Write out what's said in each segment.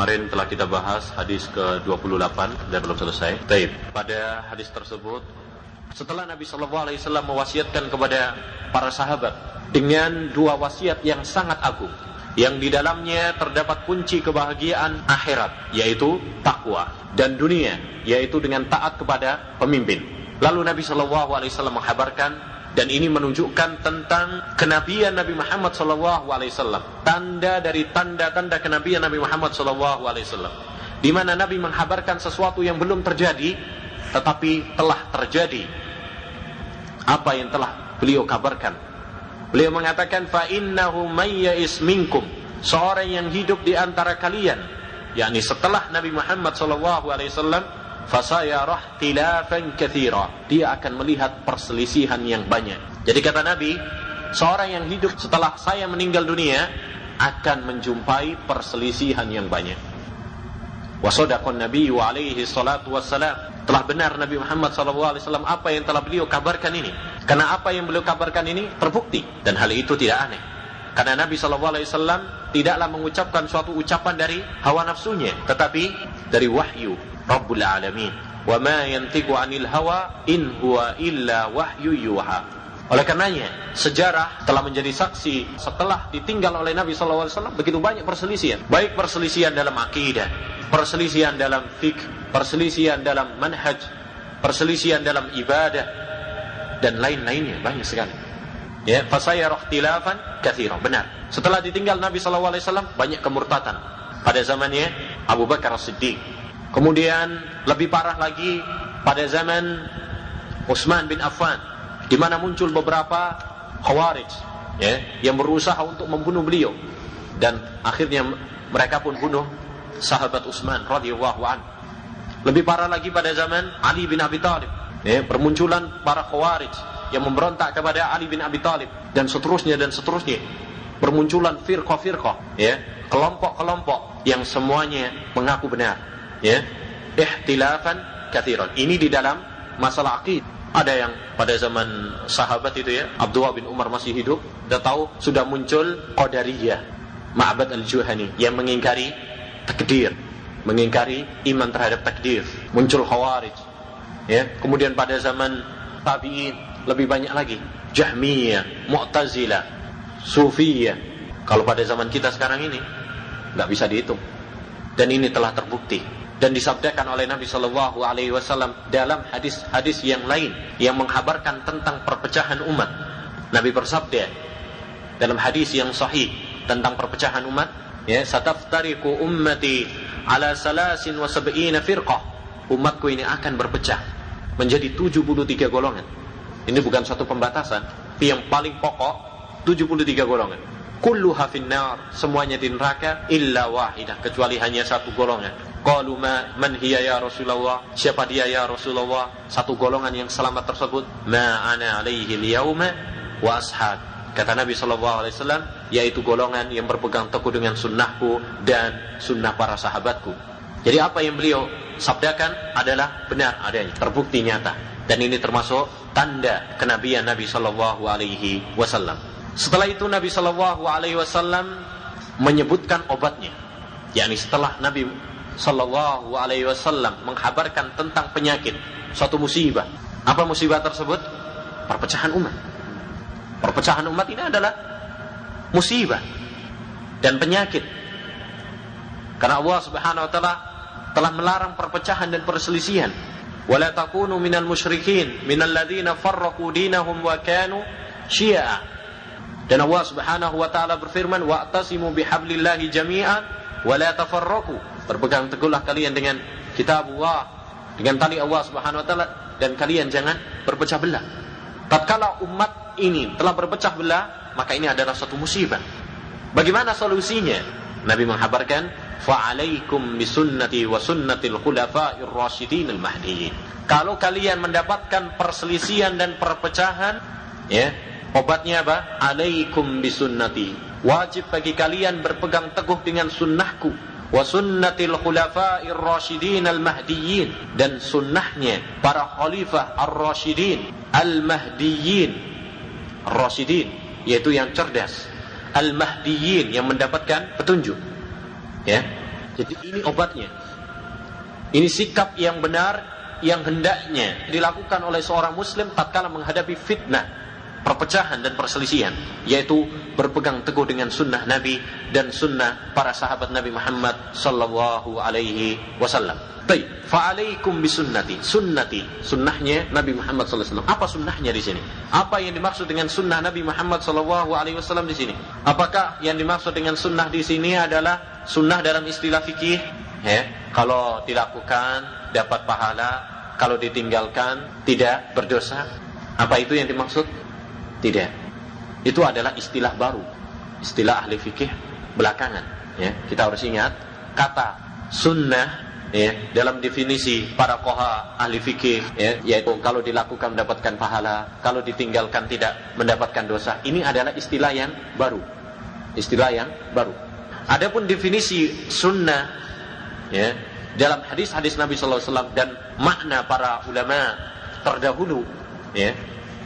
Kemarin telah kita bahas hadis ke-28 dan belum selesai. Baik, pada hadis tersebut setelah Nabi SAW mewasiatkan kepada para sahabat dengan dua wasiat yang sangat agung, yang di dalamnya terdapat kunci kebahagiaan akhirat, yaitu takwa, dan dunia, yaitu dengan taat kepada pemimpin. Lalu Nabi SAW menghabarkan, dan ini menunjukkan tentang kenabian Nabi Muhammad SAW, tanda dari tanda-tanda kenabian Nabi Muhammad SAW, di mana Nabi menghabarkan sesuatu yang belum terjadi, tetapi telah terjadi apa yang telah beliau kabarkan. Beliau mengatakan, fa innahu may ya'is minkum, seorang yang hidup di antara kalian, yakni setelah Nabi Muhammad SAW, fasayarah tilafan katsira, dia akan melihat perselisihan yang banyak. Jadi kata Nabi, seorang yang hidup setelah saya meninggal dunia akan menjumpai perselisihan yang banyak. Wa sadaqan nabiyyu alaihi salatu wassalam, telah benar Nabi Muhammad SAW apa yang telah beliau kabarkan ini. Karena apa yang beliau kabarkan ini terbukti, dan hal itu tidak aneh. Karena Nabi SAW tidaklah mengucapkan suatu ucapan dari hawa nafsunya, tetapi dari wahyu Rabbul Alamin. Wa ma yantiqu 'anil hawa in huwa illa wahyu yuha. Oleh karenanya, sejarah telah menjadi saksi setelah ditinggal oleh Nabi SAW begitu banyak perselisihan, baik perselisihan dalam akidah, perselisihan dalam fikih, perselisihan dalam manhaj, perselisihan dalam ibadah, dan lain-lainnya banyak sekali. Ya, fasayarah ikhtilafan katsiran. Benar. Setelah ditinggal Nabi SAW banyak kemurtatan pada zamannya Abu Bakar As-Siddiq. Kemudian lebih parah lagi pada zaman Utsman bin Affan, di mana muncul beberapa Khawarij, ya, yang berusaha untuk membunuh beliau, dan akhirnya mereka pun bunuh sahabat Utsman radhiyallahu anhu. Lebih parah lagi pada zaman Ali bin Abi Thalib, ya, bermunculan para Khawarij yang memberontak kepada Ali bin Abi Thalib, dan seterusnya dan seterusnya. Bermunculan firqah-firqah, ya, kelompok-kelompok yang semuanya mengaku benar, ya, ikhtilafan katsiran. Ini di dalam masalah aqid. Ada yang pada zaman sahabat itu, ya, Abdullah bin Umar masih hidup, sudah tahu sudah muncul Qadariyah, Ma'bad al-Juhani, yang mengingkari takdir, mengingkari iman terhadap takdir. Muncul Khawarij, ya. Kemudian pada zaman tabi'in lebih banyak lagi, Jahmiyah, Mu'tazilah, Sufiyah. Kalau pada zaman kita sekarang ini nggak bisa dihitung. Dan ini telah terbukti dan disabdakan oleh Nabi SAW dalam hadis-hadis yang lain yang menghabarkan tentang perpecahan umat. Nabi bersabda dalam hadis yang sahih tentang perpecahan umat, ya, sataftariqu ummati ala 73 firqah. Umatku ini akan berpecah menjadi 73 golongan. Ini bukan suatu pembatasan, tapi yang paling pokok 73 golongan. Kulluha finnar, semuanya di neraka, illa wahidah, kecuali hanya satu golongan. Qalu man hiya ya Rasulullah, siapa dia ya Rasulullah? Satu golongan yang selamat tersebut, ma ana alaihi al-yauma wa ashab. Kata Nabi SAW, yaitu golongan yang berpegang teguh dengan sunnahku dan sunnah para sahabatku. Jadi apa yang beliau sabdakan adalah benar adanya, terbukti nyata, dan ini termasuk tanda kenabian Nabi SAW. Setelah itu Nabi SAW menyebutkan obatnya, yakni setelah Nabi SAW menghabarkan tentang penyakit, suatu musibah. Apa musibah tersebut? Perpecahan umat. Perpecahan umat ini adalah musibah dan penyakit, karena Allah Subhanahu wa taala telah melarang perpecahan dan perselisihan. Wala takunu minal musyrikin minal ladzina farraqu dinahum wa kanu syi'a. Dan Allah Subhanahu wa taala berfirman, wa'tasimu bihablillahi jami'an wa la tafarraqu. Berpegang teguhlah kalian dengan kitab Allah, dengan tali Allah Subhanahu wa taala, dan kalian jangan berpecah belah. Tatkala umat ini telah berpecah belah, maka ini adalah suatu musibah. Bagaimana solusinya? Nabi menghabarkan, fa'alaikum bisunnati wa sunnatil khulafa'ir rasyidin al-mahdiyyin. Kalau kalian mendapatkan perselisihan dan perpecahan, ya, obatnya apa? Alaikum bisunnati. Wajib bagi kalian berpegang teguh dengan sunnahku. Wa sunnatil khulafa'ir rasyidin al-mahdiyyin, dan sunnahnya para khalifah ar-rasyidin al-mahdiyyin. Ar-rasyidin yaitu yang cerdas, al-mahdiyyin yang mendapatkan petunjuk, ya. Jadi ini obatnya. Ini sikap yang benar yang hendaknya dilakukan oleh seorang muslim tatkala menghadapi fitnah, perpecahan dan perselisihan, yaitu berpegang teguh dengan sunnah Nabi dan sunnah para sahabat Nabi Muhammad sallallahu alaihi wasallam. Baik, fa'alaikum bisunnati, sunnati, sunnahnya Nabi Muhammad sallallahu alaihi wasallam. Apa sunnahnya di sini? Apa yang dimaksud dengan sunnah Nabi Muhammad sallallahu alaihi wasallam di sini? Apakah yang dimaksud dengan sunnah di sini adalah sunnah dalam istilah fikih? Kalau dilakukan dapat pahala, kalau ditinggalkan tidak berdosa. Apa itu yang dimaksud? Tidak. Itu adalah istilah baru, istilah ahli fikih belakangan. Kita harus ingat kata sunnah dalam definisi para qoha ahli fikih, yaitu kalau dilakukan mendapatkan pahala, kalau ditinggalkan tidak mendapatkan dosa. Ini adalah istilah yang baru, istilah yang baru. Adapun definisi sunnah dalam hadis-hadis Nabi sallallahu alaihi wasallam dan makna para ulama terdahulu,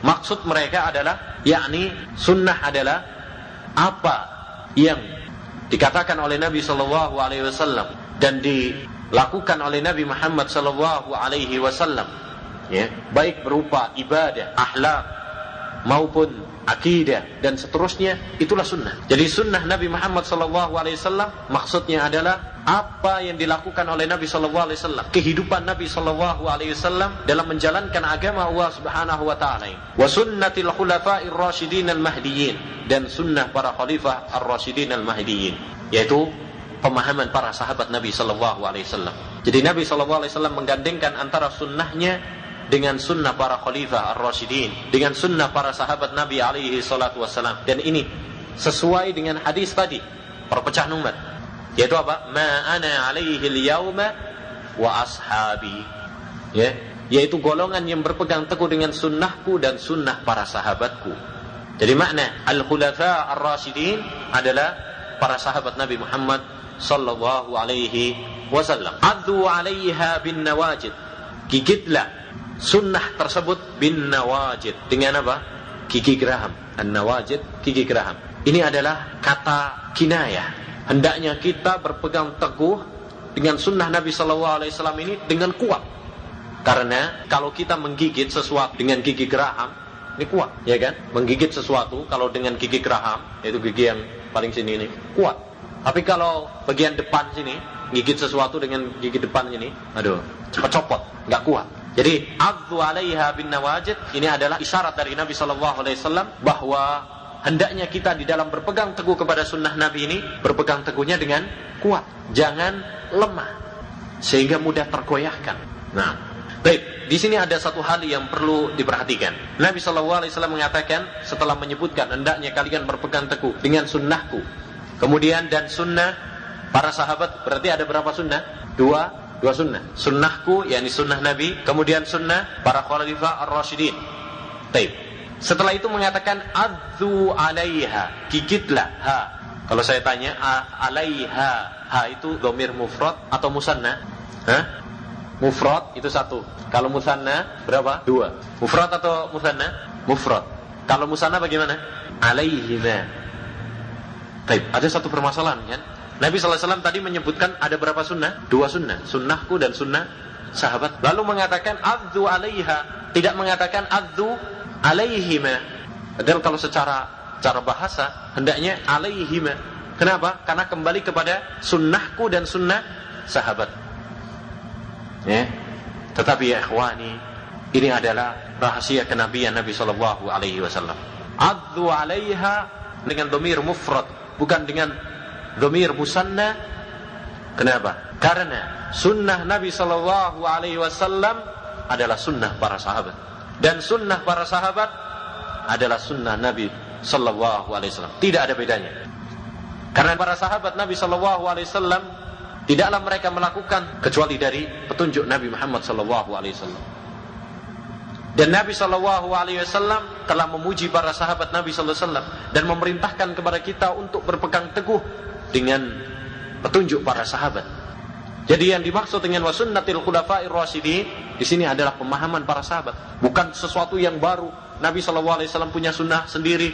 maksud mereka adalah yakni sunnah adalah apa yang dikatakan oleh Nabi sallallahu alaihi wasallam dan dilakukan oleh Nabi Muhammad sallallahu alaihi wasallam, baik berupa ibadah, akhlak maupun akidah dan seterusnya, itulah sunnah. Jadi sunnah Nabi Muhammad sallallahu alaihi wasallam maksudnya adalah apa yang dilakukan oleh Nabi sallallahu alaihi wasallam, kehidupan Nabi sallallahu alaihi wasallam dalam menjalankan agama Allah Subhanahu wa taala. Wa sunnatil khulafa'ir rasyidin al-mahdiyyin, dan sunnah para khalifah ar-rasyidin al-mahdiyyin, yaitu pemahaman para sahabat Nabi sallallahu alaihi wasallam. Jadi Nabi sallallahu alaihi wasallam menggandengkan antara sunnahnya dengan sunnah para khalifah ar-rasyidin, dengan sunnah para sahabat Nabi alaihi salatu wassalam. Dan ini sesuai dengan hadis tadi, perpecahan umat, yaitu apa? Ma ana alaihi al-yauma wa ashabi, yaitu golongan yang berpegang teguh dengan sunnahku dan sunnah para sahabatku. Jadi makna al-khulafa ar-rasyidin adalah para sahabat Nabi Muhammad sallallahu alaihi wasallam. Addu 'alaiha bin nawajid, gigitlah sunnah tersebut bin nawajid, dengan apa? Gigi geraham. An-nawajid, gigi geraham. Ini adalah kata kinayah. Hendaknya kita berpegang teguh dengan sunnah Nabi sallallahu alaihi wasallam ini dengan kuat. Karena kalau kita menggigit sesuatu dengan gigi geraham, ini kuat, ya kan? Menggigit sesuatu kalau dengan gigi geraham, yaitu gigi yang paling sini ini, kuat. Tapi kalau bagian depan sini, gigit sesuatu dengan gigi depan ini, aduh, cepat copot, nggak kuat. Jadi adzu 'alaiha bin nawajid, ini adalah isyarat dari Nabi sallallahu alaihi wasallam bahwa hendaknya kita di dalam berpegang teguh kepada sunnah Nabi ini, berpegang teguhnya dengan kuat, jangan lemah sehingga mudah tergoyahkan. Nah, baik, di sini ada satu hal yang perlu diperhatikan. Nabi sallallahu alaihi wasallam mengatakan setelah menyebutkan hendaknya kalian berpegang teguh dengan sunnahku, kemudian dan sunnah para sahabat, berarti ada berapa sunnah? Dua sunnah. Sunnahku, yakni sunnah Nabi, kemudian sunnah para khalifah ar-rasyidin. Baik. Setelah itu mengatakan adzu 'alaiha, gigitlah. Ha. Kalau saya tanya alaiha, ha itu dhamir mufrad atau musanna? Mufrad itu satu. Kalau musanna berapa? Dua. Mufrad atau musanna? Mufrad. Kalau musanna bagaimana? Alaihima. Baik, ada satu permasalahan kan? Nabi SAW tadi menyebutkan ada berapa sunnah? Dua sunnah, sunnahku dan sunnah sahabat. Lalu mengatakan adzu 'alaiha, tidak mengatakan adzu 'alaihima. Padahal kalau secara bahasa hendaknya 'alaihima. Kenapa? Karena kembali kepada sunnahku dan sunnah sahabat. Tetapi ya ikhwani, ini adalah rahasia kenabian Nabi sallallahu alaihi wasallam. Adzu 'alaiha dengan dhamir mufrad, bukan dengan dhamir musanna. Kenapa? Karena sunnah Nabi sallallahu alaihi wasallam adalah sunnah para sahabat, dan sunnah para sahabat adalah sunnah Nabi sallallahu alaihi wasallam. Tidak ada bedanya. Karena para sahabat Nabi sallallahu alaihi wasallam tidaklah mereka melakukan kecuali dari petunjuk Nabi Muhammad sallallahu alaihi wasallam. Dan Nabi sallallahu alaihi wasallam telah memuji para sahabat Nabi sallallahu alaihi wasallam dan memerintahkan kepada kita untuk berpegang teguh dengan petunjuk para sahabat. Jadi yang dimaksud dengan wasunnatil khulafa'ir rasyidin di sini adalah pemahaman para sahabat, bukan sesuatu yang baru. Nabi sallallahu alaihi wasallam punya sunnah sendiri,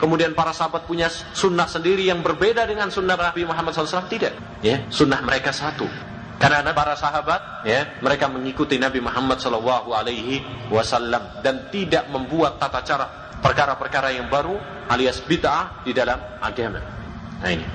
kemudian para sahabat punya sunnah sendiri yang berbeda dengan sunnah Nabi Muhammad SAW. Tidak, ya, sunnah mereka satu. Karena para sahabat, ya, mereka mengikuti Nabi Muhammad SAW dan tidak membuat tata cara perkara-perkara yang baru alias bid'ah di dalam agama. Nah ini.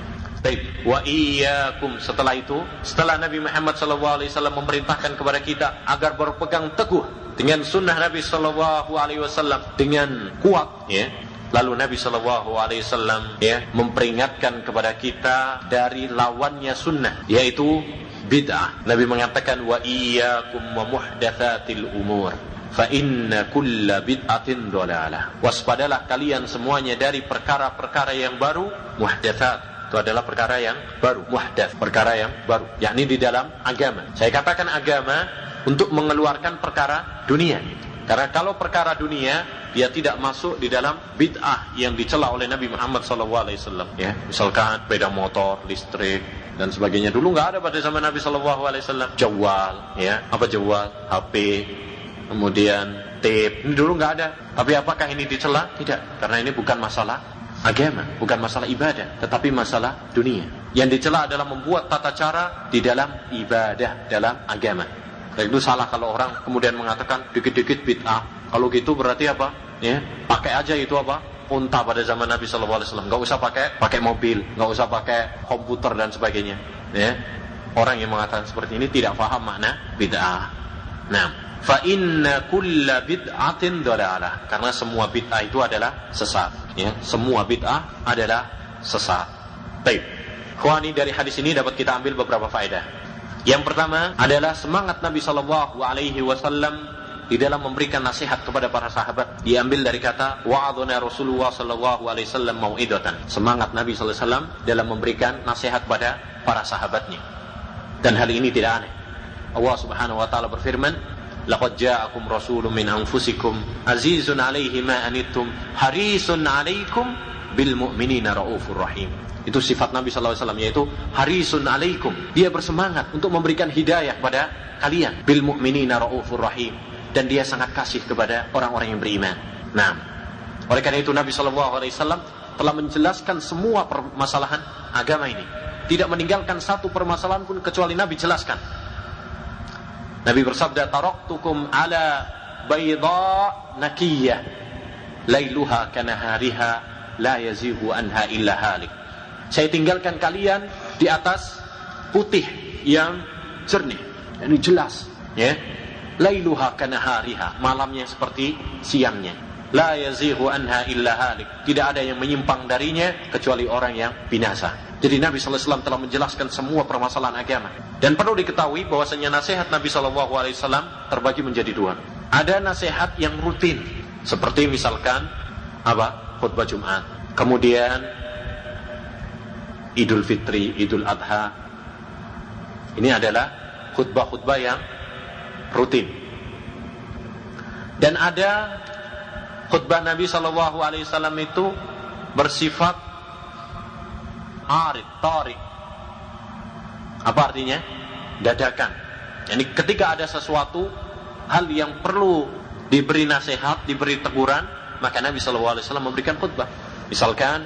Baik. Wa iyyakum, setelah itu, setelah Nabi Muhammad SAW memerintahkan kepada kita agar berpegang teguh dengan sunnah Nabi SAW dengan kuat, ya. Lalu Nabi SAW, ya, memperingatkan kepada kita dari lawannya sunnah, yaitu bid'ah. Nabi mengatakan wa iyyakum wa muhdatsatil umur fa inna kulla bid'atin dhalalah. Waspadalah kalian semuanya dari perkara-perkara yang baru. Muhdatsat itu adalah perkara yang baru. Muhdats, perkara yang baru, yakni di dalam agama. Saya katakan agama untuk mengeluarkan perkara dunia. Karena kalau perkara dunia, dia tidak masuk di dalam bid'ah yang dicela oleh Nabi Muhammad SAW. Ya, misalkan sepeda motor, listrik, dan sebagainya. Dulu nggak ada pada zaman Nabi SAW. Jawal, ya, apa jawal? HP, kemudian tape. Ini dulu nggak ada. Tapi apakah ini dicela? Tidak, karena ini bukan masalah agama, bukan masalah ibadah, tetapi masalah dunia. Yang dicela adalah membuat tata cara di dalam ibadah, dalam agama. Dan itu salah kalau orang kemudian mengatakan dikit-dikit bid'ah. Kalau gitu berarti apa? Ya, pakai aja itu apa? Unta pada zaman Nabi SAW. Nggak usah pakai mobil, nggak usah pakai komputer dan sebagainya. Ya, orang yang mengatakan seperti ini tidak paham makna bid'ah. Nah, fa inna kulla bid'atin dhalalah. Karena semua bid'ah itu adalah sesat. Ya, semua bid'ah adalah sesat. Baik. Khawani, dari hadis ini dapat kita ambil beberapa faedah. Yang pertama adalah semangat Nabi SAW di dalam memberikan nasihat kepada para sahabat. Diambil dari kata wa'adhana Rasulullah SAW mau'idatan. Semangat Nabi SAW dalam memberikan nasihat pada para sahabatnya. Dan hal ini tidak aneh. Allah Subhanahu wa taala berfirman, laqad ja'akum rasulun min anfusikum azizun 'alaihi ma anittum harisun 'alaikum bil mu'minina raufur rahim. Itu sifat Nabi SAW, yaitu harisun alaikum. Dia bersemangat untuk memberikan hidayah kepada kalian. Bil mu'minina raufur rahim. Dan dia sangat kasih kepada orang-orang yang beriman. Nah, oleh karena itu Nabi SAW telah menjelaskan semua permasalahan agama ini. Tidak meninggalkan satu permasalahan pun kecuali Nabi jelaskan. Nabi bersabda, taraktukum ala bayda nakiyah lailuha kanahariha la yazihu anha illa halik. Saya tinggalkan kalian di atas putih yang jernih, ini jelas, ya. Lailuha kanahariha, malamnya seperti siangnya. La yazihu anha illa halik, tidak ada yang menyimpang darinya kecuali orang yang binasa. Jadi Nabi SAW telah menjelaskan semua permasalahan agama. Dan perlu diketahui bahwasanya nasihat Nabi SAW terbagi menjadi dua. Ada nasihat yang rutin, seperti misalkan apa? Khutbah Jumat. Kemudian Idul Fitri, Idul Adha. Ini adalah khutbah-khutbah yang rutin. Dan ada khutbah Nabi SAW itu bersifat arid, tarik. Apa artinya? Dadakan. Yani ketika ada sesuatu hal yang perlu diberi nasihat, diberi teguran, maka Nabi SAW memberikan khutbah. Misalkan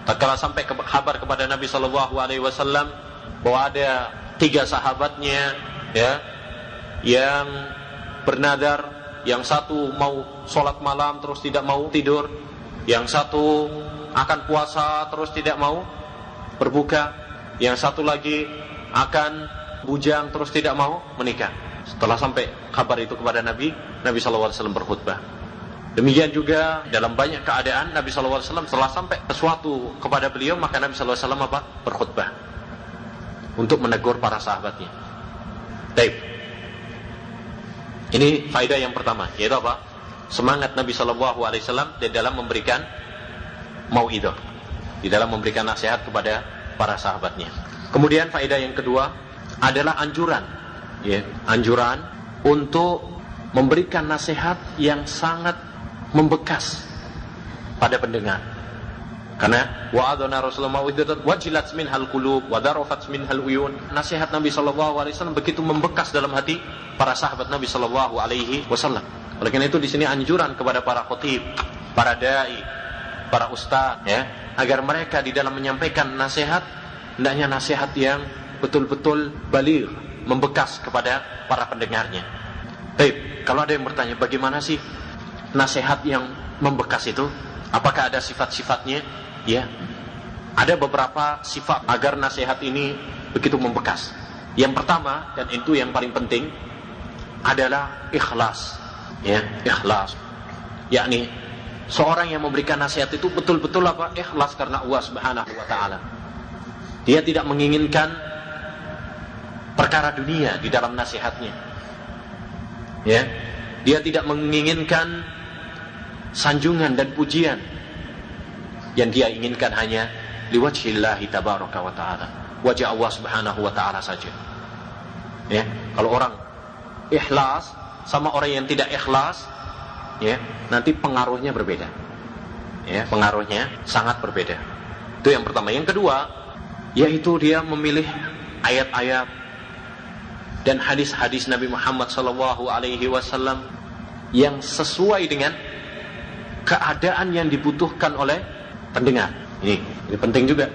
tatkala sampai kabar kepada Nabi SAW bahwa ada 3 sahabatnya, ya, yang bernadar, yang satu mau sholat malam terus tidak mau tidur, yang satu akan puasa terus tidak mau berbuka, yang satu lagi akan bujang terus tidak mau menikah. Setelah sampai kabar itu kepada Nabi SAW berkhutbah. Demikian juga dalam banyak keadaan Nabi SAW setelah sampai sesuatu kepada beliau, maka Nabi SAW berkhutbah untuk menegur para sahabatnya. Baik. Ini faedah yang pertama, yaitu apa? Semangat Nabi SAW di dalam memberikan mau'idah, di dalam memberikan nasihat kepada para sahabatnya. Kemudian faedah yang kedua adalah anjuran, ya, anjuran untuk memberikan nasihat yang sangat membekas pada pendengar. Karena wa'adhana Rasulullah mau'idatan wajilat minhal qulub wa darafat minhal uyun. Nasihat Nabi SAW begitu membekas dalam hati para sahabat Nabi SAW. Oleh karena itu di sini anjuran kepada para khatib, para dai, para ustaz, ya, agar mereka di dalam menyampaikan nasihat hendaknya nasihat yang betul-betul baligh, membekas kepada para pendengarnya. Baik, kalau ada yang bertanya bagaimana sih nasihat yang membekas itu? Apakah ada sifat-sifatnya? Ya, ada beberapa sifat agar nasihat ini begitu membekas. Yang pertama, dan itu yang paling penting, adalah ikhlas. Ya, ikhlas. Yakni seorang yang memberikan nasihat itu betul-betul apa? Ikhlas karena Allah Subhanahu wa taala. Dia tidak menginginkan perkara dunia di dalam nasihatnya. Ya, dia tidak menginginkan sanjungan dan pujian. Yang dia inginkan hanya liwajhillahi tabaraka wa ta'ala, wajah Allah Subhanahu wa ta'ala saja. Ya, kalau orang ikhlas sama orang yang tidak ikhlas, ya, nanti pengaruhnya berbeda. Ya, pengaruhnya sangat berbeda. Itu yang pertama. Yang kedua, yaitu dia memilih ayat-ayat dan hadis-hadis Nabi Muhammad SAW yang sesuai dengan keadaan yang dibutuhkan oleh pendengar. Ini penting juga.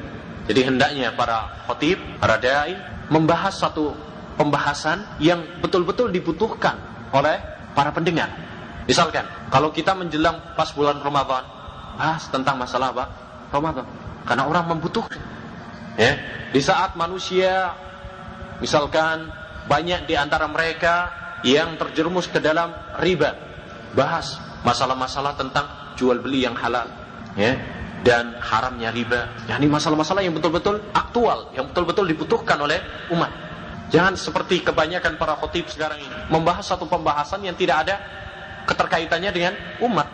Jadi hendaknya para khatib, para dai membahas satu pembahasan yang betul-betul dibutuhkan oleh para pendengar. Misalkan, kalau kita menjelang pas bulan Ramadan, bahas tentang masalah apa? Ramadan. Karena orang membutuhkan. Ya, di saat manusia, misalkan banyak di antara mereka yang terjerumus ke dalam riba, bahas masalah-masalah tentang jual beli yang halal, ya, dan haramnya riba. Ini masalah-masalah yang betul-betul aktual, yang betul-betul dibutuhkan oleh umat. Jangan seperti kebanyakan para khatib sekarang ini membahas satu pembahasan yang tidak ada keterkaitannya dengan umat.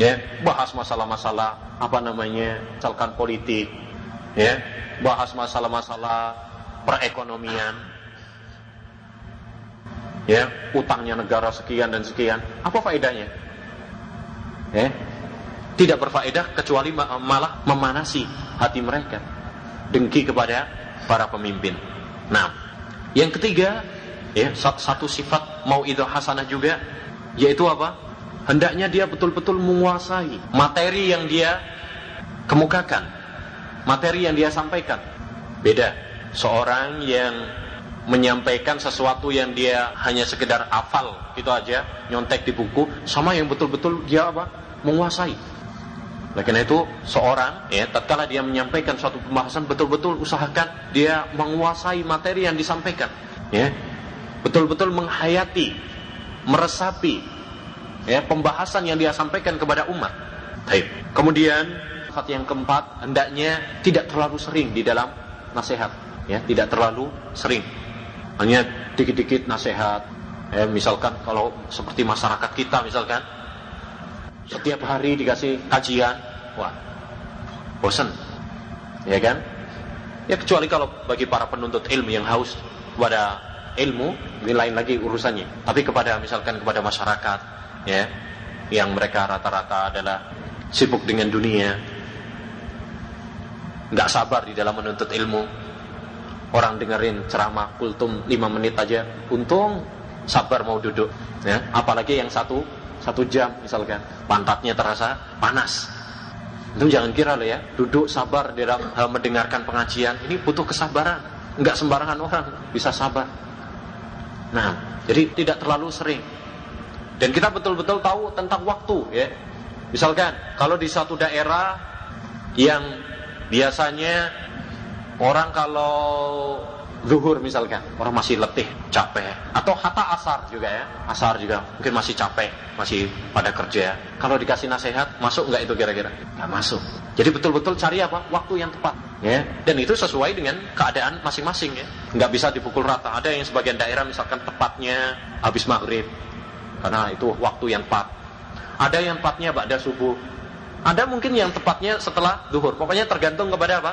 Ya, bahas masalah-masalah misalkan politik, ya, bahas masalah-masalah perekonomian, ya, utangnya negara sekian dan sekian. Apa faedahnya? Ya, tidak berfaedah kecuali malah memanasi hati mereka, dengki kepada para pemimpin. Nah, yang ketiga, ya, satu sifat mau'idhah hasanah juga, yaitu apa? Hendaknya dia betul-betul menguasai materi yang dia kemukakan, materi yang dia sampaikan. Beda seorang yang menyampaikan sesuatu yang dia hanya sekedar hafal gitu aja, nyontek di buku, sama yang betul-betul dia apa? Menguasai. Oleh karena itu, seorang, ya, tatkala dia menyampaikan suatu pembahasan, betul-betul usahakan dia menguasai materi yang disampaikan, ya, betul-betul menghayati, meresapi, ya, pembahasan yang dia sampaikan kepada umat. Baik. Kemudian sifat yang keempat, hendaknya tidak terlalu sering di dalam nasihat, ya, tidak terlalu sering, hanya dikit-dikit nasihat. Misalkan kalau seperti masyarakat kita, misalkan setiap hari dikasih kajian, wah, bosan, ya kan? Ya, kecuali kalau bagi para penuntut ilmu yang haus kepada ilmu, ini lain lagi urusannya. Tapi misalkan kepada masyarakat, ya, yang mereka rata-rata adalah sibuk dengan dunia, nggak sabar di dalam menuntut ilmu. Orang dengerin ceramah kultum 5 menit aja, untung sabar mau duduk, ya. Apalagi yang satu jam misalkan, pantatnya terasa panas. Itu jangan kira loh, ya, duduk sabar di dalam mendengarkan pengajian, ini butuh kesabaran. Enggak sembarangan orang bisa sabar. Nah, jadi tidak terlalu sering. Dan kita betul-betul tahu tentang waktu, ya. Misalkan kalau di satu daerah yang biasanya orang kalau zuhur misalkan, orang masih letih, capek, atau hatta asar juga, ya, asar juga mungkin masih capek, masih pada kerja. Kalau dikasih nasihat, masuk nggak itu kira-kira? Nggak masuk. Jadi betul-betul cari apa? Waktu yang tepat, ya. Dan itu sesuai dengan keadaan masing-masing, ya. Nggak bisa dipukul rata. Ada yang sebagian daerah misalkan tepatnya habis maghrib, karena itu waktu yang tepat. Ada yang tepatnya ba'da subuh. Ada mungkin yang tepatnya setelah zuhur. Pokoknya tergantung kepada apa?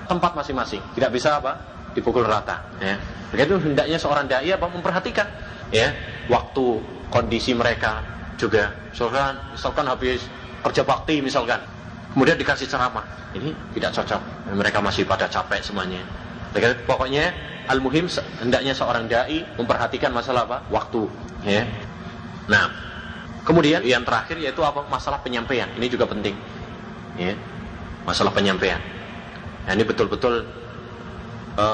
Tempat masing-masing. Tidak bisa apa? Dipukul rata, ya. Begitu hendaknya seorang dai apa? Memperhatikan, ya, waktu, kondisi mereka juga. Misalkan habis kerja bakti misalkan, kemudian dikasih ceramah, ini tidak cocok. Mereka masih pada capek semuanya. Begitu, pokoknya al-muhim hendaknya seorang dai memperhatikan masalah apa? Waktu, ya. Nah, kemudian yang terakhir yaitu apa? Masalah penyampaian. Ini juga penting. ya, masalah penyampaian. Nah, ini betul-betul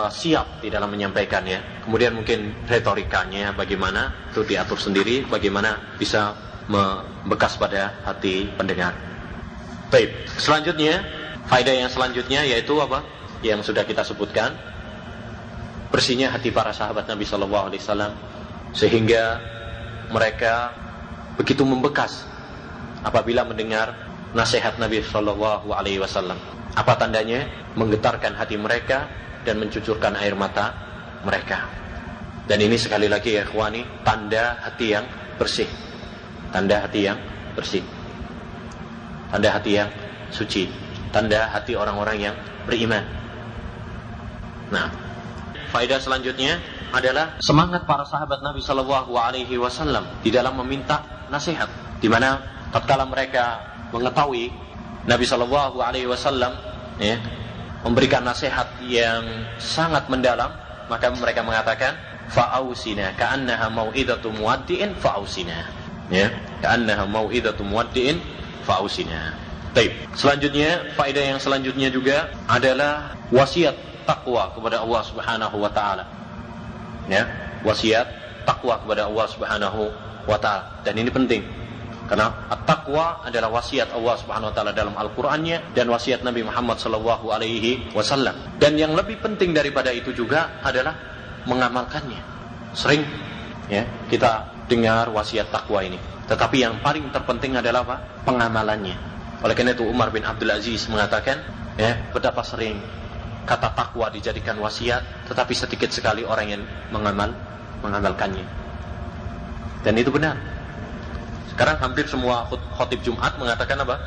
siap di dalam menyampaikan ya. Kemudian mungkin retorikanya bagaimana itu diatur sendiri, bagaimana bisa membekas pada hati pendengar. Baik, selanjutnya faedah yang selanjutnya yaitu apa? Yang sudah kita sebutkan, bersihnya hati para sahabat Nabi Shallallahu Alaihi Wasallam sehingga mereka begitu membekas apabila mendengar nasihat Nabi Shallallahu Alaihi Wasallam. Apa tandanya? Menggetarkan hati mereka dan mencucurkan air mata mereka. Dan ini sekali lagi ya ikhwani, tanda hati yang bersih, tanda hati yang bersih, tanda hati yang suci, tanda hati orang-orang yang beriman. Nah, faedah selanjutnya adalah semangat para sahabat Nabi Shallallahu Alaihi Wasallam di dalam meminta nasihat, di mana tatkala mereka mengetahui Nabi Shallallahu Alaihi Wasallam ya, memberikan nasihat yang sangat mendalam, maka mereka mengatakan fa'ausina ka'annaha mau'idatu muwaddi'in fa'ausina, ya, ka'annaha mau'idatu muwaddi'in fa'ausina. Baik, selanjutnya faedah yang selanjutnya juga adalah wasiat takwa kepada Allah Subhanahu wa taala. Ya, wasiat takwa kepada Allah Subhanahu wa taala. Dan ini penting karena at-taqwa adalah wasiat Allah Subhanahu wa taala dalam Al-Qur'annya dan wasiat Nabi Muhammad sallallahu alaihi wasallam. Dan yang lebih penting daripada itu juga adalah mengamalkannya. Sering ya kita dengar wasiat takwa ini, tetapi yang paling terpenting adalah apa? Pengamalannya. Oleh karena itu Umar bin Abdul Aziz mengatakan, ya, betapa sering kata takwa dijadikan wasiat, tetapi sedikit sekali orang yang mengamalkannya. Dan itu benar. Sekarang hampir semua khotib Jumat mengatakan apa?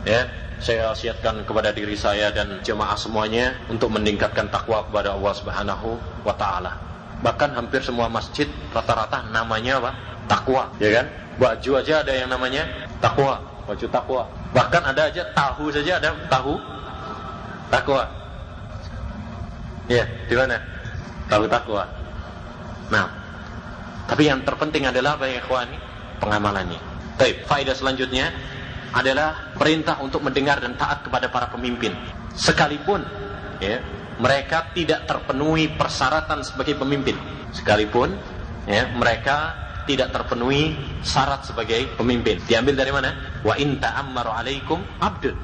Ya, saya wasiatkan kepada diri saya dan jemaah semuanya untuk meningkatkan takwa kepada Allah Subhanahu wa taala. Bahkan hampir semua masjid rata-rata namanya apa? Takwa, ya kan? Baju aja ada yang namanya takwa, baju takwa. Bahkan ada aja tahu saja ada tahu takwa. Ya, di mana? Tahu takwa. Nah, tapi yang terpenting adalah apa ya ikhwani? Pengamalannya. Baik, faedah selanjutnya adalah perintah untuk mendengar dan taat kepada para pemimpin, sekalipun ya mereka tidak terpenuhi persyaratan sebagai pemimpin. Sekalipun ya mereka tidak terpenuhi syarat sebagai pemimpin. Diambil dari mana? Wa in ta'ammaru 'alaikum 'abdun.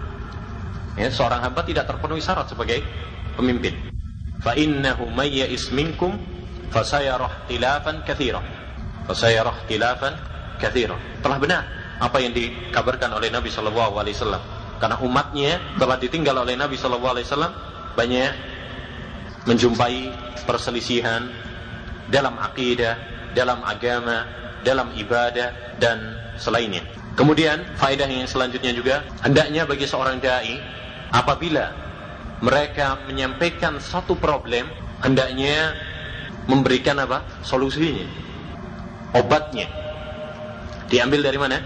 Ya, seorang hamba tidak terpenuhi syarat sebagai pemimpin. Fa innahu may ya'is minkum fasayara ikhtilafan katsiran. Fasayara ikhtilafan katsira. Telah benar apa yang dikabarkan oleh Nabi sallallahu alaihi wasallam. Karena umatnya telah ditinggal oleh Nabi sallallahu alaihi wasallam banyak menjumpai perselisihan dalam akidah, dalam agama, dalam ibadah dan selainnya. Kemudian faedah yang selanjutnya juga, hendaknya bagi seorang dai apabila mereka menyampaikan satu problem, hendaknya memberikan apa? Solusinya, obatnya. Diambil dari mana?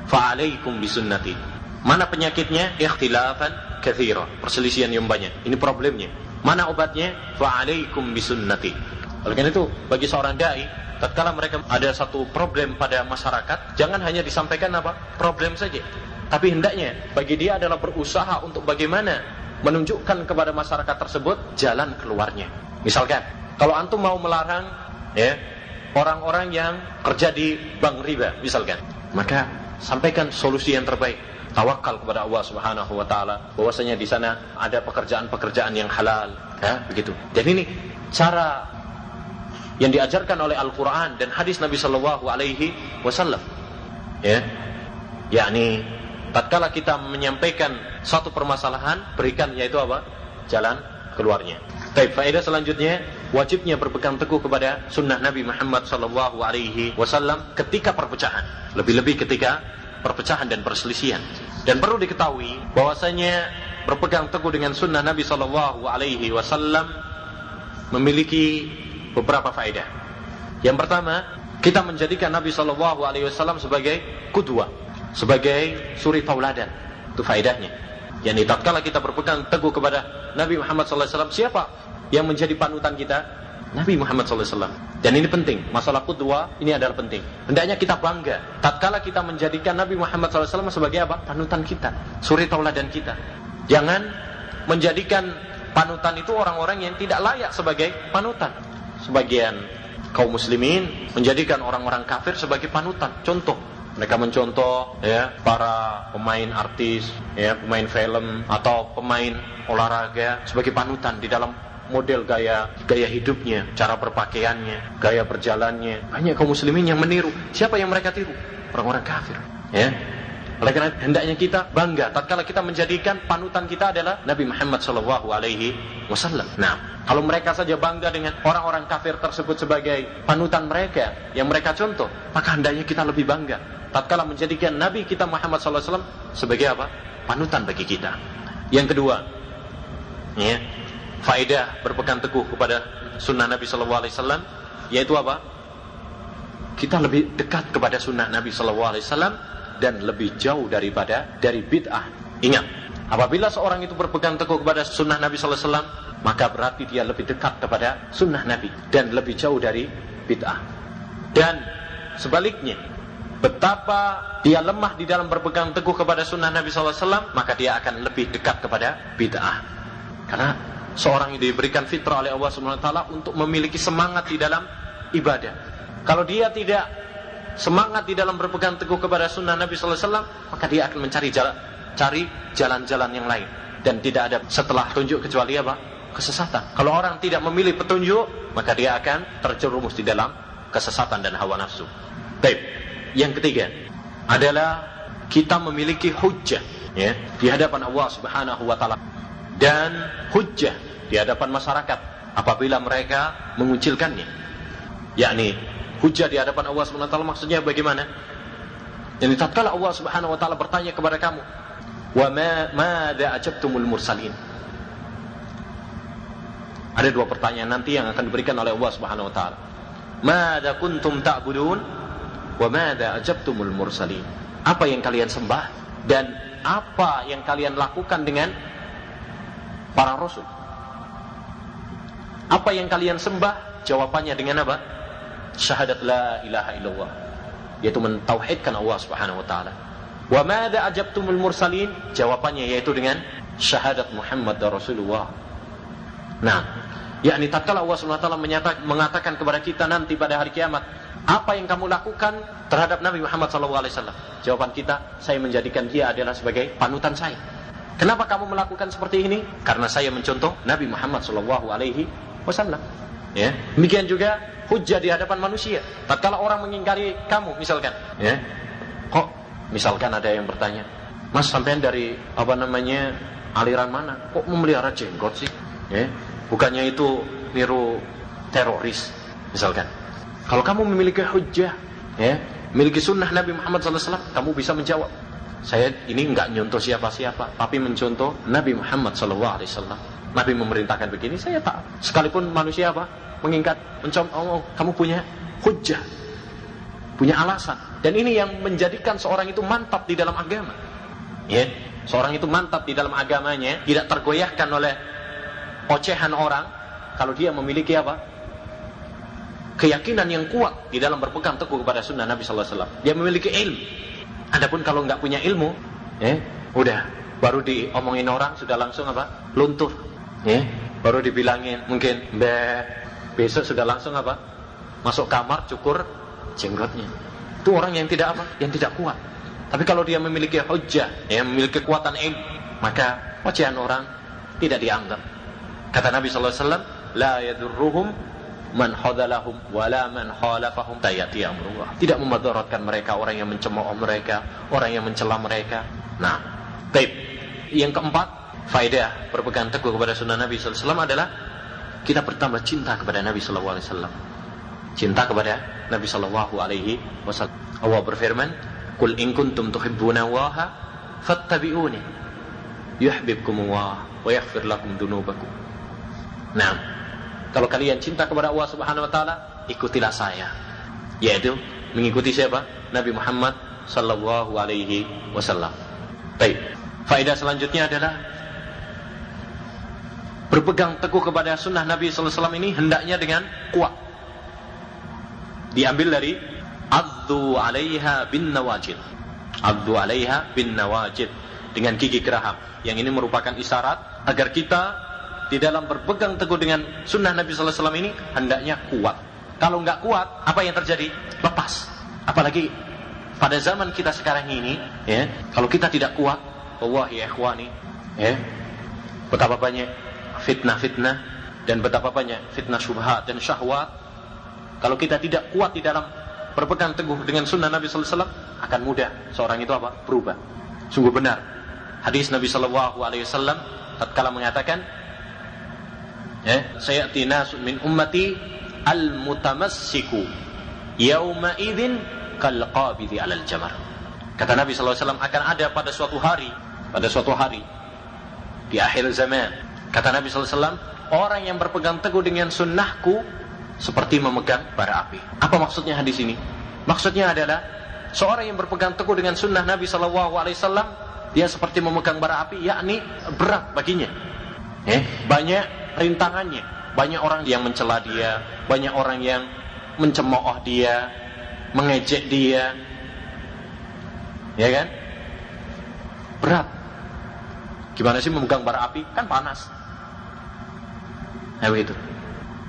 Fa'alaikum bisunnati. Mana penyakitnya? Ikhtilafan katsira, perselisihan yang banyak. Ini problemnya. Mana obatnya? Fa'alaikum bisunnati. Oleh karena itu, bagi seorang dai, tatkala mereka ada satu problem pada masyarakat, jangan hanya disampaikan apa? Problem saja. Tapi hendaknya bagi dia adalah berusaha untuk bagaimana menunjukkan kepada masyarakat tersebut jalan keluarnya. Misalkan, kalau antum mau melarang ya orang-orang yang kerja di bank riba misalkan, maka sampaikan solusi yang terbaik. Tawakal kepada Allah Subhanahu wa taala bahwasanya di sana ada pekerjaan-pekerjaan yang halal, ya, begitu. Dan ini cara yang diajarkan oleh Al-Qur'an dan hadis Nabi sallallahu alaihi wasallam. Ya. Yakni tatkala kita menyampaikan suatu permasalahan, berikan yaitu apa? Jalan keluarnya. Baik, faedah selanjutnya, wajibnya berpegang teguh kepada sunnah Nabi Muhammad sallallahu alaihi wasallam ketika perpecahan, lebih-lebih ketika perpecahan dan perselisihan. Dan perlu diketahui bahwasanya berpegang teguh dengan sunnah Nabi sallallahu alaihi wasallam memiliki beberapa faedah. Yang pertama, kita menjadikan Nabi sallallahu alaihi wasallam sebagai qudwah, sebagai suri tauladan. Itu faedahnya. Yani tatkala kita berpegang teguh kepada Nabi Muhammad sallallahu alaihi wasallam, siapa yang menjadi panutan kita? Nabi Muhammad SAW. Dan ini penting, masalah qudwah ini adalah penting. Hendaknya kita bangga tatkala kita menjadikan Nabi Muhammad SAW sebagai apa? Panutan kita, suri tauladan kita. Jangan menjadikan panutan itu orang-orang yang tidak layak sebagai panutan. Sebagian kaum muslimin menjadikan orang-orang kafir sebagai panutan. Contoh, mereka mencontoh ya para pemain artis, ya pemain film atau pemain olahraga sebagai panutan di dalam model gaya hidupnya, cara berpakaiannya, gaya berjalannya. Banyak kaum muslimin yang meniru. Siapa yang mereka tiru? Orang-orang kafir. Ya. Oleh karena hendaknya kita bangga tatkala kita menjadikan panutan kita adalah Nabi Muhammad SAW. Nah, kalau mereka saja bangga dengan orang-orang kafir tersebut sebagai panutan mereka yang mereka contoh, maka hendaknya kita lebih bangga tatkala menjadikan Nabi kita Muhammad SAW sebagai apa? Panutan bagi kita. Yang kedua, ya, faedah berpegang teguh kepada sunnah Nabi SAW, yaitu apa? Kita lebih dekat kepada sunnah Nabi SAW dan lebih jauh dari bid'ah. Ingat, apabila seorang itu berpegang teguh kepada sunnah Nabi SAW, maka berarti dia lebih dekat kepada sunnah Nabi dan lebih jauh dari bid'ah. Dan sebaliknya, betapa dia lemah di dalam berpegang teguh kepada sunnah Nabi SAW, maka dia akan lebih dekat kepada bid'ah. Karena seorang itu diberikan fitrah oleh Allah SWT untuk memiliki semangat di dalam ibadah. Kalau dia tidak semangat di dalam berpegang teguh kepada sunnah Nabi SAW, maka dia akan mencari jalan-jalan yang lain. Dan tidak ada setelah petunjuk kecuali apa? Kesesatan. Kalau orang tidak memilih petunjuk, maka dia akan terjerumus di dalam kesesatan dan hawa nafsu. Baik. Yang ketiga adalah kita memiliki hujjah, ya, di hadapan Allah Subhanahu wa taala dan hujjah di hadapan masyarakat apabila mereka mengucilkannya. Yakni hujjah di hadapan Allah Subhanahu wa taala maksudnya bagaimana? Jadi tatkala Allah Subhanahu wa taala bertanya kepada kamu, "Wa madza ajabtumul mursalin?" Ada dua pertanyaan nanti yang akan diberikan oleh Allah Subhanahu wa taala. "Madza kuntum ta'budun wa madza ajabtumul mursalin?" Apa yang kalian sembah dan apa yang kalian lakukan dengan para rasul? Apa yang kalian sembah? Jawabannya dengan apa? Syahadat la ilaha illallah, yaitu mentauhidkan Allah Subhanahu wa taala. Wa madza ajabtumul mursalin? Jawabannya yaitu dengan syahadat Muhammad Rasulullah. Nah, yakni tatkala Allah Subhanahu wa taala mengatakan kepada kita nanti pada hari kiamat, apa yang kamu lakukan terhadap Nabi Muhammad SAW? Jawaban kita, saya menjadikan dia adalah sebagai panutan saya. Kenapa kamu melakukan seperti ini? Karena saya mencontoh Nabi Muhammad SAW. Ya, demikian juga hujjah di hadapan manusia. Tatkala orang mengingkari kamu, misalkan, ya, kok misalkan ada yang bertanya, "Mas, sampean dari aliran mana? Kok memelihara jenggot sih? Ya, bukannya itu niru teroris?" Misalkan. Kalau kamu memiliki hujjah, ya, memiliki sunnah Nabi Muhammad SAW, kamu bisa menjawab, saya ini enggak nyontoh siapa-siapa, tapi mencontoh Nabi Muhammad SAW. Nabi memerintahkan begini, saya taat. Sekalipun manusia apa? Mengingat, kamu punya hujjah, punya alasan. Dan ini yang menjadikan seorang itu mantap di dalam agama. Ya, seorang itu mantap di dalam agamanya, tidak tergoyahkan oleh ocehan orang, kalau dia memiliki apa? Keyakinan yang kuat di dalam berpegang teguh kepada sunnah Nabi SAW. Dia memiliki ilmu. Adapun kalau nggak punya ilmu, udah baru diomongin orang sudah langsung apa? Luntur. Baru dibilangin mungkin besok sudah langsung apa? Masuk kamar cukur jenggotnya. Itu orang yang tidak apa? Yang tidak kuat. Tapi kalau dia memiliki hujjah, memiliki kekuatan ilmu, maka ocehan orang tidak dianggap. Kata Nabi SAW, la yadurruhum man khadalahum wala man khalafahum tayati amrullah. Tidak memadaratkan mereka orang yang mencemooh mereka, orang yang mencela mereka. Nah, baik. Yang keempat, faedah berpegang teguh kepada sunnah Nabi sallallahu alaihi wasallam adalah kita bertambah cinta kepada Nabi sallallahu alaihi wasallam. Cinta kepada Nabi sallallahu alaihi wasallam. Allah berfirman, "Qul in kuntum tuhibbuna Allaha fattabi'uni yuhibbukumullah wa yaghfir lakum dzunubakum." Nah, kalau kalian cinta kepada Allah Subhanahu wa taala, ikutilah saya. Yaitu mengikuti siapa? Nabi Muhammad sallallahu alaihi wasallam. Baik. Faedah selanjutnya adalah berpegang teguh kepada sunnah Nabi sallallahu alaihi wasallam ini hendaknya dengan kuat. Diambil dari addu 'alaiha bin nawajid. Addu 'alaiha bin nawajid, dengan gigi geraham. Yang ini merupakan isyarat agar kita di dalam berpegang teguh dengan sunnah Nabi sallallahu alaihi wasallam ini hendaknya kuat. Kalau enggak kuat, apa yang terjadi? Lepas. Apalagi pada zaman kita sekarang ini, ya, kalau kita tidak kuat, wallahi ya ikhwani, ya, betapa banyak fitnah-fitnah dan betapa banyak fitnah syubhat dan syahwat. Kalau kita tidak kuat di dalam berpegang teguh dengan sunnah Nabi sallallahu alaihi wasallam, akan mudah seorang itu apa? Berubah. Sungguh benar hadis Nabi sallallahu alaihi wasallam tatkala mengatakan, sayati nasun min ummati al-mutamassiku yauma idzin kal qabidi 'alal jamar. Kata Nabi sallallahu alaihi wasallam, akan ada pada suatu hari di akhir zaman, kata Nabi sallallahu alaihi wasallam, orang yang berpegang teguh dengan sunnahku seperti memegang bara api. Apa maksudnya hadis ini? Maksudnya adalah seorang yang berpegang teguh dengan sunnah Nabi sallallahu alaihi wasallam, dia seperti memegang bara api, yakni berat baginya. Banyak rintangannya, banyak orang yang mencela dia, banyak orang yang mencemooh dia, mengejek dia, ya kan? Berat. Gimana sih memegang bara api? Kan panas. Nah begitu.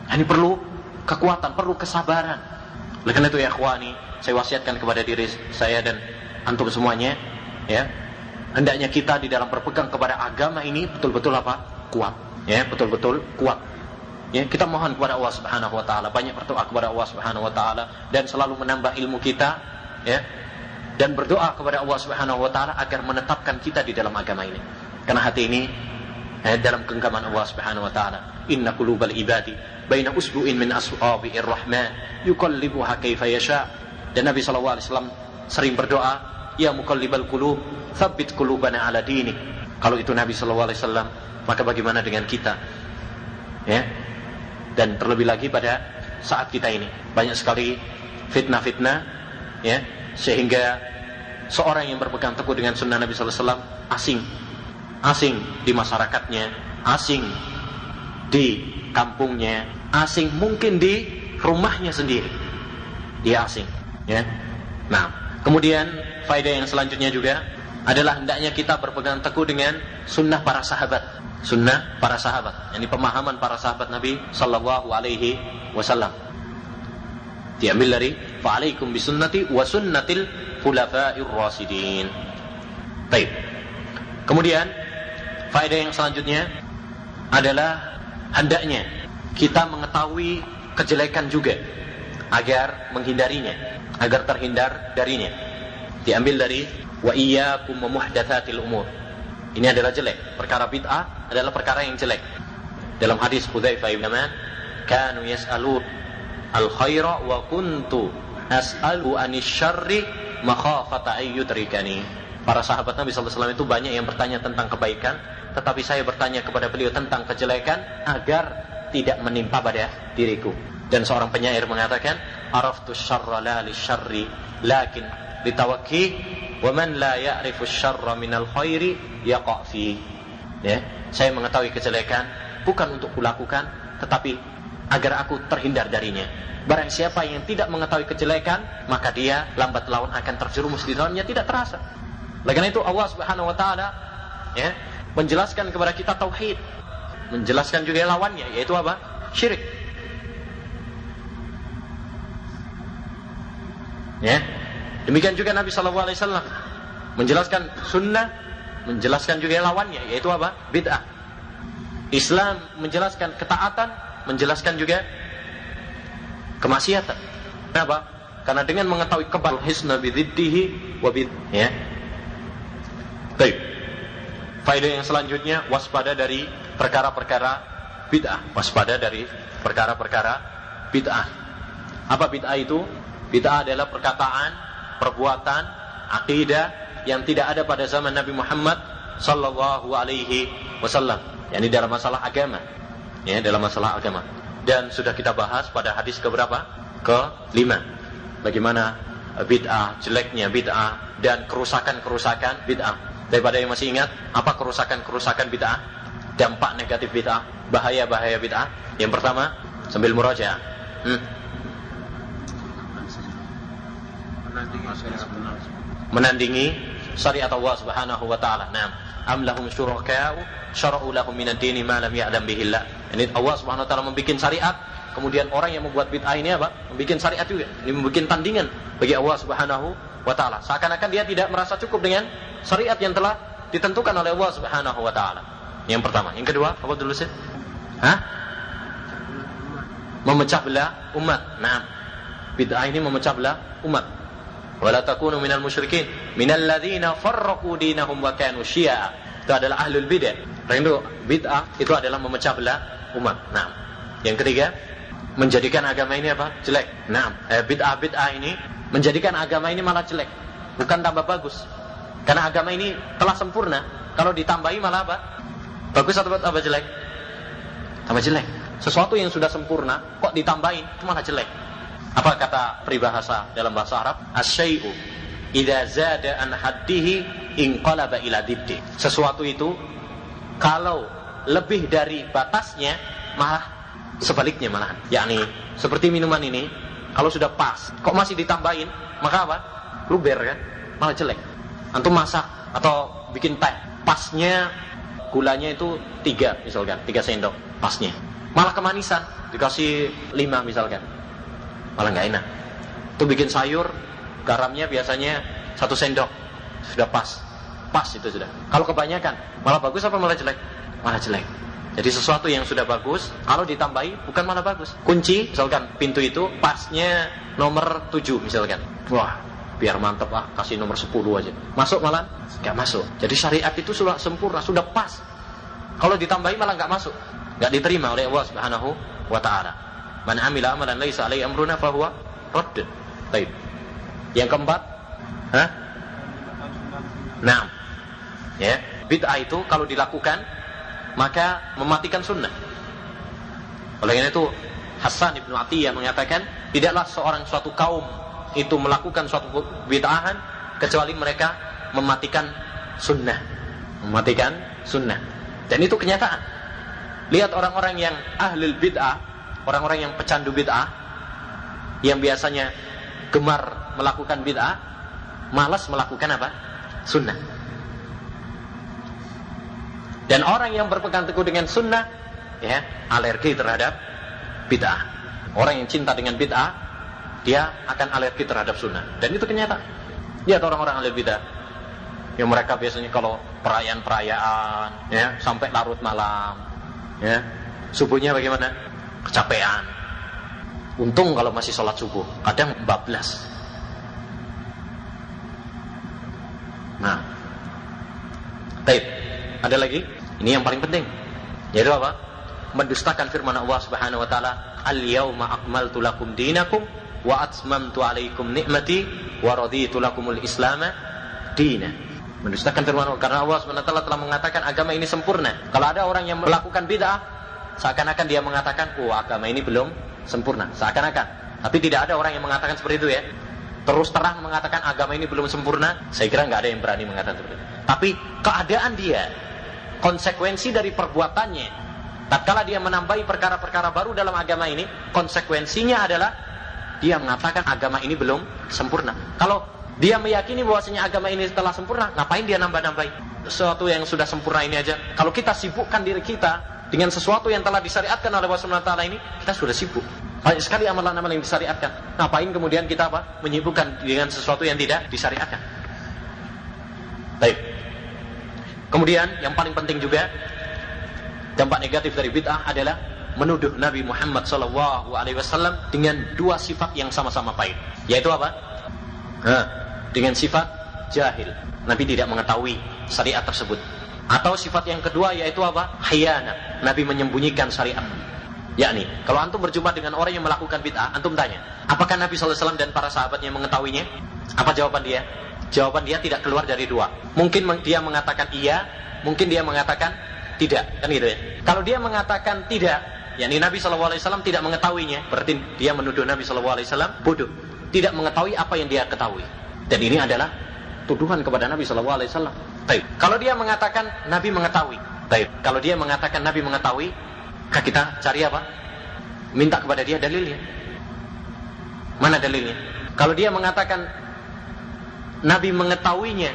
Ini perlu kekuatan, perlu kesabaran. Oleh karena itu ya ikhwani, saya wasiatkan kepada diri saya dan antum semuanya, ya, hendaknya kita di dalam berpegang kepada agama ini betul-betul apa? Kuat. Ya, betul-betul kuat. Ya, kita mohon kepada Allah Subhanahu wa taala, banyak berdoa kepada Allah Subhanahu wa taala dan selalu menambah ilmu kita, ya. Dan berdoa kepada Allah Subhanahu wa taala agar menetapkan kita di dalam agama ini. Karena hati ini dalam genggaman Allah Subhanahu wa taala. Inna qulubal ibadi baina usbu'in min aswabi'ir rahman yuqallibuha kaifa yasha. Dan Nabi sallallahu alaihi wasallam sering berdoa, ya muqallibal qulub, tsabbit qulubana ala dinik. Kalau itu Nabi sallallahu alaihi wasallam, maka bagaimana dengan kita? Ya. Dan terlebih lagi pada saat kita ini banyak sekali fitnah-fitnah, ya, sehingga seorang yang berpegang teguh dengan sunnah Nabi sallallahu alaihi wasallam asing di masyarakatnya, asing di kampungnya, asing mungkin di rumahnya sendiri, dia asing, ya. Nah, kemudian faedah yang selanjutnya juga adalah hendaknya kita berpegang teguh dengan sunnah para sahabat. Sunnah para sahabat, yakni pemahaman para sahabat Nabi sallallahu alaihi wasallam. Diambil dari fa'alaikum bisunnati wa sunnatil khulafa'ir rasyidin. Baik. Kemudian faedah yang selanjutnya adalah hendaknya kita mengetahui kejelekan juga agar menghindarinya, agar terhindar darinya. Diambil dari wa iyyakum wa muhdatsatil umur. Ini adalah jelek. Perkara bid'ah adalah perkara yang jelek. Dalam hadis Hudzaifah bin Yaman, kanu yas'alun al-khaira wa kuntu as'alu anis syarri makhafata ayyudrikani. Para sahabat Nabi sallallahu alaihi wasallam itu banyak yang bertanya tentang kebaikan, tetapi saya bertanya kepada beliau tentang kejelekan agar tidak menimpa pada diriku. Dan seorang penyair mengatakan, araftu syarra la lisyarri lakin litawakki wa man la ya'rifu syarra minal khairi yaqa fi. Ya, saya mengetahui kejelekan bukan untuk kulakukan, tetapi agar aku terhindar darinya. Barang siapa yang tidak mengetahui kejelekan, maka dia lambat laun akan terjerumus di dalamnya tidak terasa. Oleh karena itu Allah Subhanahu wa taala, ya, menjelaskan kepada kita tauhid, menjelaskan juga lawannya, yaitu apa? Syirik. Ya. Demikian juga Nabi sallallahu alaihi wasallam menjelaskan sunnah, menjelaskan juga lawannya, yaitu apa? Bid'ah. Islam menjelaskan ketaatan, menjelaskan juga kemaksiatan. Kenapa? Karena dengan mengetahui kebal hisna bidziddihi wa bid, ya. Baik. Faedah yang selanjutnya, waspada dari perkara-perkara bid'ah. Waspada dari perkara-perkara bid'ah. Apa bid'ah itu? Bid'ah adalah perkataan, perbuatan, akidah yang tidak ada pada zaman Nabi Muhammad sallallahu alaihi wasallam. Yani dalam masalah agama. Ya, dalam masalah agama. Dan sudah kita bahas pada hadis keberapa? Ke-5. Bagaimana bid'ah, jeleknya bid'ah dan kerusakan-kerusakan bid'ah. Daripada yang masih ingat, apa kerusakan-kerusakan bid'ah? Dampak negatif bid'ah. bahaya-bahaya bid'ah. Yang pertama, sambil murajaah. Menandingi syariat Allah Subhanahu wa taala. Naam. Am lahum syuraka'u syara'u lahum minad dini ma lam ya'lam bihi Allah. Ini Allah Subhanahu wa taala membikin syariat, kemudian orang yang membuat bid'ah ini apa? Membikin syariat juga. Ini membikin tandingan bagi Allah Subhanahu wa taala. Seakan-akan dia tidak merasa cukup dengan syariat yang telah ditentukan oleh Allah Subhanahu wa taala. Yang pertama, yang kedua, apa dulu sih? Memecah belah umat. Naam. Bid'ah ini memecah belah umat. Wala takunu minal musyrikin minal ladzina farraqu dinahum wa kanu syi'a. Itu adalah ahlul bid'ah. Itu bid'ah itu adalah memecah belah umat. Nah, yang ketiga, menjadikan agama ini apa? Jelek. Nah, bid'ah ini menjadikan agama ini malah jelek, bukan tambah bagus. Karena agama ini telah sempurna, kalau ditambahi malah apa? Bagus atau apa jelek? Tambah jelek. Sesuatu yang sudah sempurna kok ditambahin, itu malah jelek. Apa kata peribahasa dalam bahasa Arab? Asy-syai'u idza zada an haddihi inqalaba ila diddi. Sesuatu itu kalau lebih dari batasnya malah sebaliknya malahan. Yakni seperti minuman ini, kalau sudah pas kok masih ditambahin, maka apa? Luber kan? Malah jelek. Antum masak atau bikin teh, pasnya gulanya itu 3 misalkan, 3 sendok pasnya. Malah kemanisan, dikasih 5 misalkan. Malah nggak enak. Itu bikin sayur, garamnya biasanya 1 sendok, sudah pas itu sudah. Kalau kebanyakan, malah bagus apa malah jelek? Malah jelek. Jadi sesuatu yang sudah bagus, kalau ditambahi bukan malah bagus. Kunci, misalkan pintu itu pasnya nomor 7 misalkan. Wah, biar mantep kasih nomor 10 aja. Masuk malah nggak masuk. Jadi syariat itu sudah sempurna, sudah pas. Kalau ditambahi malah nggak masuk, nggak diterima oleh Allah Subhanahu wa taala. Man amila amalan laisa alaihi amruna fahuwa radd. Baik. Yang keempat, Naam. Ya, bid'ah itu kalau dilakukan maka mematikan sunnah. Oleh karena itu Hasan Ibnu Atiyah mengatakan, tidaklah suatu kaum itu melakukan suatu bid'ahan kecuali mereka mematikan sunnah. Mematikan sunnah. Dan itu kenyataan. Lihat orang-orang yang ahlul bid'ah, orang-orang yang pecandu bid'ah, yang biasanya gemar melakukan bid'ah, malas melakukan apa? Sunnah. Dan orang yang berpegang teguh dengan sunnah, ya, alergi terhadap bid'ah. Orang yang cinta dengan bid'ah, dia akan alergi terhadap sunnah. Dan itu kenyataan. Lihat orang-orang ahlul bid'ah, yang mereka biasanya kalau perayaan-perayaan, ya, sampai larut malam, ya, subuhnya bagaimana? Kecapean. Untung kalau masih sholat subuh, kadang bablas. Nah, baik. Ada lagi? Ini yang paling penting. Yaitu apa? Mendustakan firman Allah Subhanahu wa taala, "Al-yauma akmaltu lakum dinakum wa atmamtu 'alaikum ni'mati wa raditu lakumul Islama dinan." Mendustakan firman Allah karena Allah Subhanahu wa taala telah mengatakan agama ini sempurna. Kalau ada orang yang melakukan bid'ah, seakan-akan dia mengatakan, "Oh, agama ini belum sempurna." Seakan-akan. Tapi tidak ada orang yang mengatakan seperti itu, ya. Terus terang mengatakan agama ini belum sempurna, saya kira nggak ada yang berani mengatakan seperti itu. Tapi keadaan dia, konsekuensi dari perbuatannya, tatkala dia menambahi perkara-perkara baru dalam agama ini, konsekuensinya adalah dia mengatakan agama ini belum sempurna. Kalau dia meyakini bahwasanya agama ini telah sempurna, ngapain dia nambah-nambahi sesuatu yang sudah sempurna ini aja? Kalau kita sibukkan diri kita dengan sesuatu yang telah disyariatkan oleh Allah Subhanahu wa taala ini, kita sudah sibuk. Banyak sekali amalan-amalan yang disyariatkan. Ngapain kemudian kita apa? Menyibukkan dengan sesuatu yang tidak disyariatkan. Baik. Kemudian yang paling penting juga, dampak negatif dari bid'ah adalah menuduh Nabi Muhammad SAW dengan 2 sifat yang sama-sama pahit. Yaitu apa? Dengan sifat jahil. Nabi tidak mengetahui syariat tersebut. Atau sifat yang kedua yaitu apa? Khianat. Nabi menyembunyikan syariat. Yakni, kalau antum berjumpa dengan orang yang melakukan bid'ah, antum tanya, apakah Nabi SAW dan para sahabatnya mengetahuinya? Apa jawaban dia? Jawaban dia tidak keluar dari 2. Mungkin dia mengatakan iya, mungkin dia mengatakan tidak, kan gitu ya. Kalau dia mengatakan tidak, yakni Nabi SAW tidak mengetahuinya, berarti dia menuduh Nabi SAW bodoh, tidak mengetahui apa yang dia ketahui. Dan ini adalah tuduhan kepada Nabi SAW. Baik. Kalau dia mengatakan Nabi mengetahui, baik. Kalau dia mengatakan Nabi mengetahui, Maka kita cari apa? Minta kepada dia dalilnya. Mana dalilnya? Kalau dia mengatakan Nabi mengetahuinya,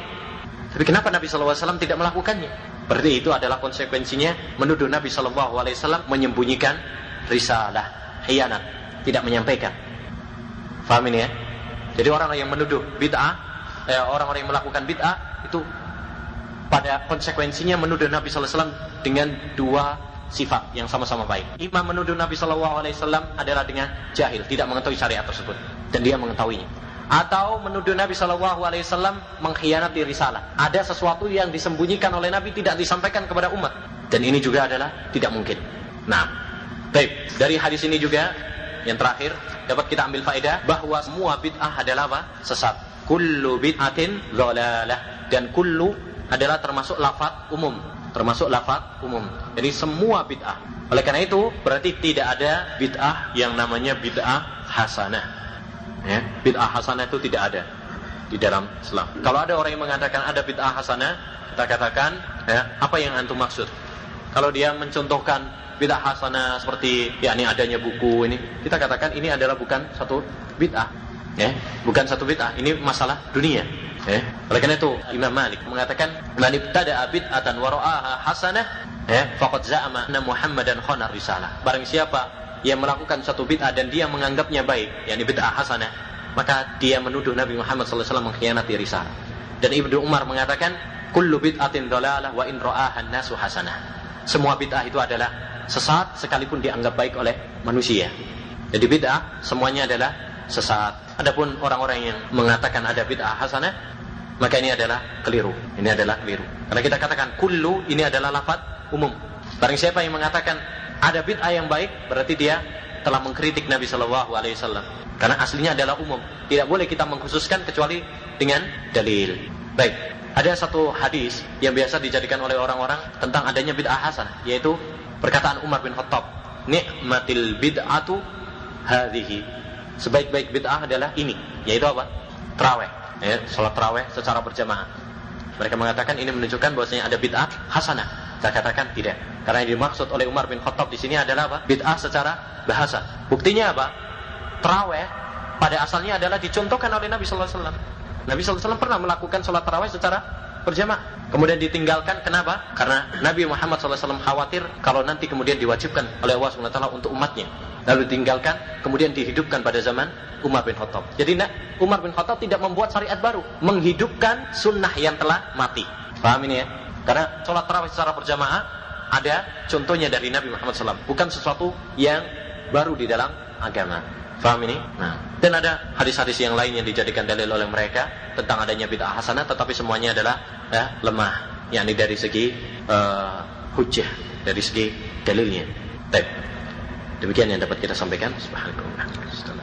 tapi kenapa Nabi SAW tidak melakukannya? Berarti itu adalah konsekuensinya menuduh Nabi SAW menyembunyikan risalah, khianat, tidak menyampaikan. Faham ini ya? Jadi orang yang menuduh bid'ah, orang-orang yang melakukan bid'ah itu pada konsekuensinya menuduh Nabi SAW dengan dua sifat yang sama-sama baik. Imam menuduh Nabi SAW adalah dengan jahil, tidak mengetahui syariat tersebut, dan dia mengetahuinya. Atau menuduh Nabi SAW mengkhianati risalah. Ada sesuatu yang disembunyikan oleh Nabi tidak disampaikan kepada umat, dan ini juga adalah tidak mungkin. Nah, baik, dari hadis ini juga yang terakhir dapat kita ambil faedah bahwa semua bid'ah adalah apa? Sesat. Kullu bid'atin dhalalah, dan kullu adalah termasuk lafaz umum, termasuk lafaz umum. Jadi semua bid'ah. Oleh karena itu berarti tidak ada bid'ah yang namanya bid'ah hasanah. Ya, bid'ah hasanah itu tidak ada di dalam Islam. Kalau ada orang yang mengatakan ada bid'ah hasanah, kita katakan, ya, apa yang antum maksud? Kalau dia mencontohkan bid'ah hasanah seperti yakni adanya buku ini, kita katakan ini adalah bukan satu bid'ah, ya, bukan satu bid'ah. Ini masalah dunia. Ya. Oleh karena itu Imam Malik mengatakan, man ibtada'a bid'atan wa ra'aha hasanah, ya, faqad za'ama anna Muhammadan khana risalah. Barang siapa yang melakukan satu bid'ah dan dia menganggapnya baik, yakni bid'ah hasanah, maka dia menuduh Nabi Muhammad SAW mengkhianati risalah. Dan Ibnu Umar mengatakan, kullu bid'atin dhalalah wa in ra'aha an-nasu hasanah. Semua bid'ah itu adalah sesat sekalipun dianggap baik oleh manusia. Jadi bid'ah semuanya adalah sesat. Adapun orang-orang yang mengatakan ada bid'ah hasanah, maka ini adalah keliru. Ini adalah keliru. Karena kita katakan kullu ini adalah lafaz umum. Barang siapa yang mengatakan ada bid'ah yang baik, berarti dia telah mengkritik Nabi SAW. Karena aslinya adalah umum. Tidak boleh kita mengkhususkan kecuali dengan dalil. Baik, ada satu hadis yang biasa dijadikan oleh orang-orang tentang adanya bid'ah hasanah, yaitu perkataan Umar bin Khattab, ni'matil bid'atu hadhihi. Sebaik-baik bid'ah adalah ini, yaitu apa? Tarawih, ya, salat tarawih secara berjamaah. Mereka mengatakan ini menunjukkan bahwasanya ada bid'ah hasanah. Saya katakan tidak, karena yang dimaksud oleh Umar bin Khattab di sini adalah apa? Bid'ah secara bahasa. Buktinya apa? Tarawih pada asalnya adalah dicontohkan oleh Nabi SAW. Nabi SAW pernah melakukan sholat tarawih secara berjamaah, kemudian ditinggalkan. Kenapa? Karena Nabi Muhammad SAW khawatir kalau nanti kemudian diwajibkan oleh Allah SWT untuk umatnya, lalu ditinggalkan, kemudian dihidupkan pada zaman Umar bin Khattab. Jadi Umar bin Khattab tidak membuat syariat baru, menghidupkan sunnah yang telah mati. Paham ini ya? Karena sholat tarawih secara berjamaah ada contohnya dari Nabi Muhammad SAW, bukan sesuatu yang baru di dalam agama. Faham ini? Nah, dan ada hadis-hadis yang lain yang dijadikan dalil oleh mereka tentang adanya bid'ah hasanah, tetapi semuanya adalah lemah, yakni dari segi hujjah, dari segi dalilnya. Baik. Demikian yang dapat kita sampaikan. Subhanallah.